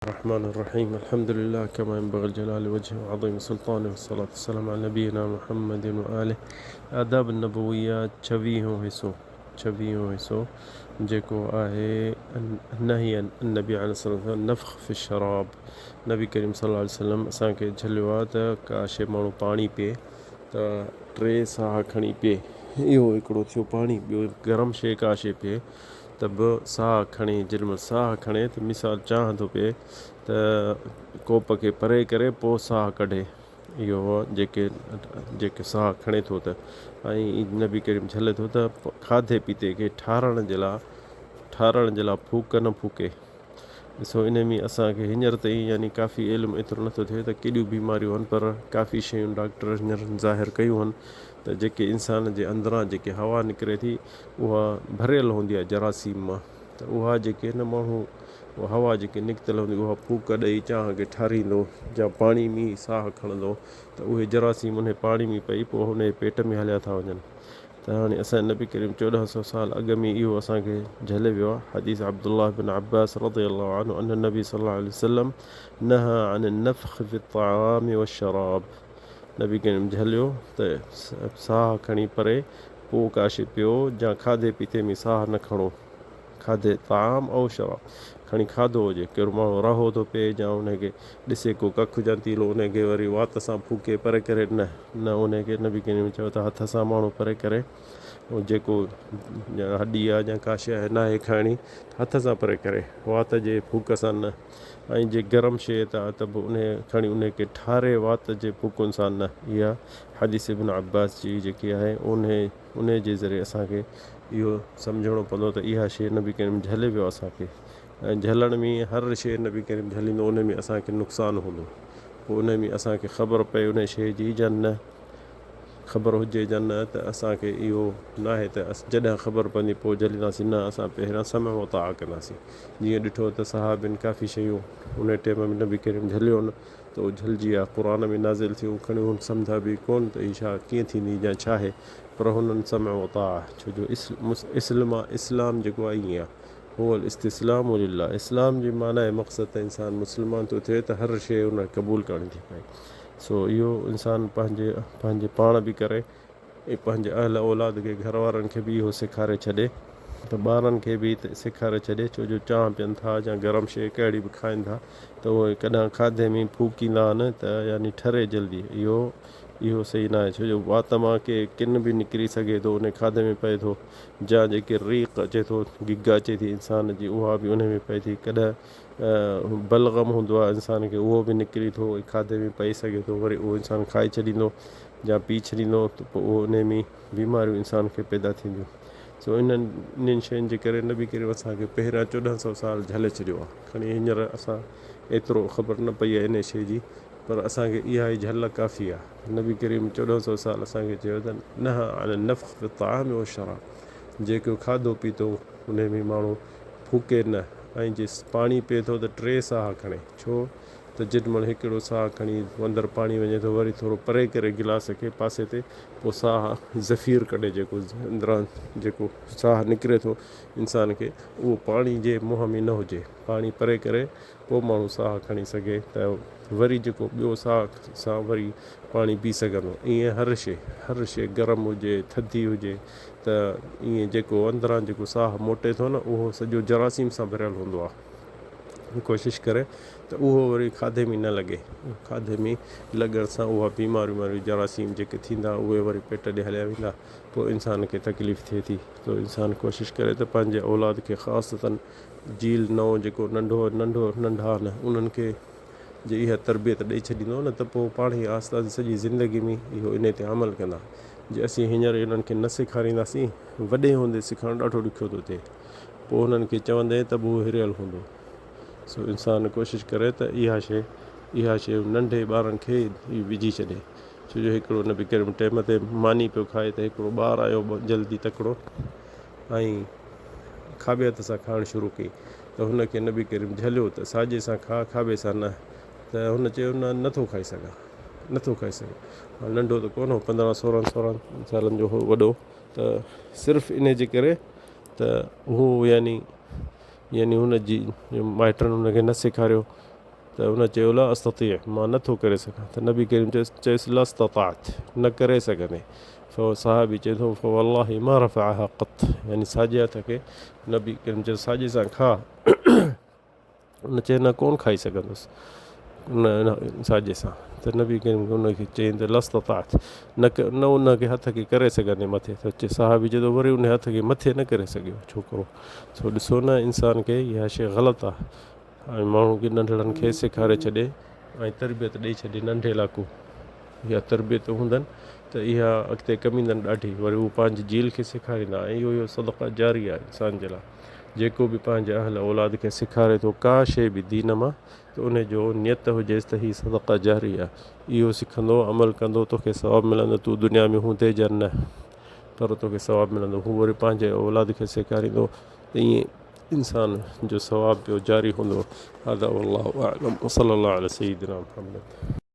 الرحمن الرحيم الحمد لله كما ينبغي الجلال وجهه وعظيم سلطانه والصلاة والسلام على نبينا محمد وآله आदाब नबविया 26 हिसो जेको आहे नही नबी अलैहि नफ़्ख़ फ़ी शराब। नबी करीम सल्लल्लाहु अलैहि वसल्लम असांखे झलियो आहे त का शइ माण्हू पाणी पीए त 3 साह खणी पीए। इहो हिकिड़ो थियो पाणी। ॿियो गरम शइ का शइ पीए त बि साह खणे। जेॾीमहिल साह खणे त मिसाल चांहि थो पीए त कोप खे परे करे पोइ साह कढे। इहो जेके साह खणे थो त ऐं नबी करीम झले थो त खाधे पीते खे ठारण जे लाइ फूक न फूके। ॾिसो इन में असांखे हींअर ताईं यानी काफ़ी इल्मु एतिरो नथो थिए त केॾियूं बीमारियूं आहिनि, पर काफ़ी शयूं डॉक्टर हींअर ज़ाहिर कयूं आहिनि त जेके इंसान जे अंदरां जेके हवा निकिरे थी उहा भरियल हूंदी आहे जरासीम मां, त उहा जेके न माण्हू उहा हवा जेकी निकितल हूंदी उहा फूक ॾेई चांहि खे ठारींदो या पाणी में साह खणंदो त उहे जरासीम उन पाणी में पई पोइ हुन जे पेट में हलिया था वञनि। त हाणे असांजे नबी करीम 1400 साल अॻु में इहो असांखे झले वियो आहे। हदीस अब्दुल्लाह बिन अब्बास रज़ियल्लाहु अन्हु अन नबी सल्लल्लाहु अलैहि वसल्लम नहा अन नफ़्ख़ फ़ी त्ताआम वश्शराब। नबी करीम झलियो त साह खणी परे पोइ का शइ पियो या खाधे पीते में साह न खणो। खाधे ताम ऐं शराब खणी खाधो हुजे, कहिड़ो माण्हू रहो थो पिए या उनखे ॾिसे को कखु जंतीलो उनखे वरी वात सां फूके परे करे न उनखे नबी करीम चयो त हथ सां माण्हू परे करे। ऐं जेको हॾी आहे या का शइ न आहे खाइणी हथ सां परे करे, वात जे फूक सां न। ऐं जे गरम शइ त बि उन खणी उनखे ठारे वात जे फूकुनि सां न। इहा हदीस इब्न अब्बास जी जेकी आहे उन जे ज़रिए असांखे इहो सम्झणो पवंदो त इहा शइ नबी करीम झले वियो असांखे। ऐं झलण में हर शइ नबी करीम झलींदो, उन में असांखे नुक़सानु हूंदो। पोइ उन में असांखे ख़बर पए उन शइ जी या न ख़बर हुजे या न, त असांखे इहो न आहे त जॾहिं ख़बर पवंदी पोइ झलींदासीं। न, असां पहिरियां समय वता कंदासीं। जीअं ॾिठो त सहाबिन काफ़ी शयूं उन टाइम में नबी करीम झलियो न त उहो झलिजी आहे। क़ुर में नाज़िल थियूं खणी हुन सम्झा बि कोन त हीअ छा कीअं थींदी या छा आहे, पर हुननि समय वता। छो जो इस्लाम जेको आहे ईअं आहे, उहो इस्तिस्लाम लिल्लाह। इस्लाम जी माना आहे मक़सदु त इंसानु मुस्लमान थो थिए त हर शइ उन क़बूल करणी थी पए। सो इहो इंसानु पंहिंजे पाण बि करे ऐं पंहिंजे अहल औलाद खे घर वारनि खे बि इहो सेखारे छॾे त ॿारनि खे बि सेखारे छॾे। छो जो चांहि पीअनि था या गरम शइ कहिड़ी बि खाइनि था त उहे कॾहिं खाधे में फूकींदा आहिनि त यानी ठरे जल्दी। इहो सही न आहे, छो जो वात मां के किन बि निकिरी सघे थो उन खाधे में पए थो। या जेके रीक अचे थो, गिग अचे थी इंसान जी, उहा बि उन में पए थी। कॾहिं बलगम हूंदो आहे इंसान खे, उहो बि निकिरी थो खाधे में पई सघे थो। वरी उहो इंसानु खाई छॾींदो या पी छॾींदो त पोइ उहो उन में बीमारियूं इंसान खे पैदा थींदियूं। सो इन्हनि शयुनि जे करे नबी करीम असांखे पहिरियां 1400 साल झले छॾियो आहे। खणी हींअर असां एतिरो ख़बर न पई आहे इन शइ जी, पर असांखे इहा ई झल काफ़ी आहे। नबी करीम 1400 साल असांखे चयो त नहा अन नफ़्ख़ फ़ी त्ताआम वश्शराब। जेको खाधो पीतो उन में माण्हू फूके न। ऐं जे पाणी पीए थो त 3 साह खणे। छो त जेॾीमहिल हिकिड़ो साह खणी अंदरि पाणी वञे थो, वरी थोरो परे करे गिलास खे पासे ते, पोइ साह ज़फ़ीर कढे, जेको अंदरां जेको साह निकिरे थो इंसान खे, उहो पाणी जे मुंहं में न हुजे। पाणी परे करे पोइ माण्हू साह खणी सघे त वरी जेको ॿियो साह वरी पाणी पी सघंदो। ईअं हर शइ गरम हुजे थधी हुजे त ईअं जेको अंदरां जेको साह मोटे थो न, उहो सॼो जरासीम सां भरियल हूंदो आहे। कोशिशि करे त उहो वरी खाधे में न लॻे। खाधे में लॻण सां उहा बीमारियूं जरासीम जेके थींदा उहे वरी पेट ॾे हलिया वेंदा, पोइ इंसान खे तकलीफ़ थिए थी। तो इंसानु कोशिशि करे त पंहिंजे औलाद खे ख़ासि जील नओं जेको नंढा न उन्हनि खे जे इहा तरबियत ॾेई छॾींदो न त पोइ पाण ई आहिस्ता आहिस्ता सॼी ज़िंदगी में इहो इन ते अमल कंदा। जे असीं हींअर इन्हनि खे न सेखारींदासीं, वॾे हूंदे सेखारणु ॾाढो ॾुखियो थो थिए। पोइ हुननि खे चवंदे त उहो हिरियल हूंदो। सो इंसानु कोशिशि करे त इहा शइ नंढे ॿारनि खे विझी छॾे। छो जो हिकिड़ो नबी करीम टाइम ते मानी पियो खाए त हिकिड़ो ॿारु आयो जल्दी तकिड़ो, ऐं खाॿे हथ सां खाइणु शुरू कई त हुनखे नबी करीम झलियो त साॼे सां खा, खाॿे सां न। त हुन चयो नथो खाई सघां। नंढो त कोन हो, 15-16 सालनि जो हो वॾो। त सिर्फ़ु इन जे करे त हू यानी हुन जी माइटनि हुनखे न सेखारियो त उन चयो ला अस्तती मां नथो करे सघां त नबी करीम चयसि लस्तताअत न करे सघंदे साहबी चए थो वल्लाहि मा रफ़अहा क़त यानी साॼे हथ खे नबी करीम चयो साॼे सां खा उन चए न कोन खाई सघंदुसि उन साॼे सां त नबी करीम उनखे चयईं त लस्तताअत न उनखे हथ खे करे सघंदे मथे त चए साहबी चए थो वरी उन हथ खे मथे न करे सघियो छोकिरो छो ॾिसो न इंसान खे इहा शइ ग़लति आहे ऐं माण्हू खे नंढड़नि खे सेखारे छॾे ऐं तरबियत ॾेई छॾे नंढे लाको इहा तरबियत हूंदनि त इहा अॻिते कमु ईंदनि ॾाढी वरी उहो पंहिंजी झील खे सेखारींदा ऐं इहो सदका जारी आहे इंसान जे लाइ जेको बि पंहिंजे अहल औलाद खे सेखारे थो का शइ बि दीन मां त उनजो नियत हुजेसि त हीअ सदका जारी आहे इहो सिखंदो अमल कंदो तोखे सवाबु मिलंदो तूं दुनिया में हूंदे ज न पर तोखे सवाबु मिलंदो हू वरी पंहिंजे औलाद खे सेखारींदो त ईअं इंसान जो सवाबु पियो जारी हूंदो। हज़ा वल्लाहु अअलम सल्लल्लाहु अला सय्यिदिना मुहम्मद।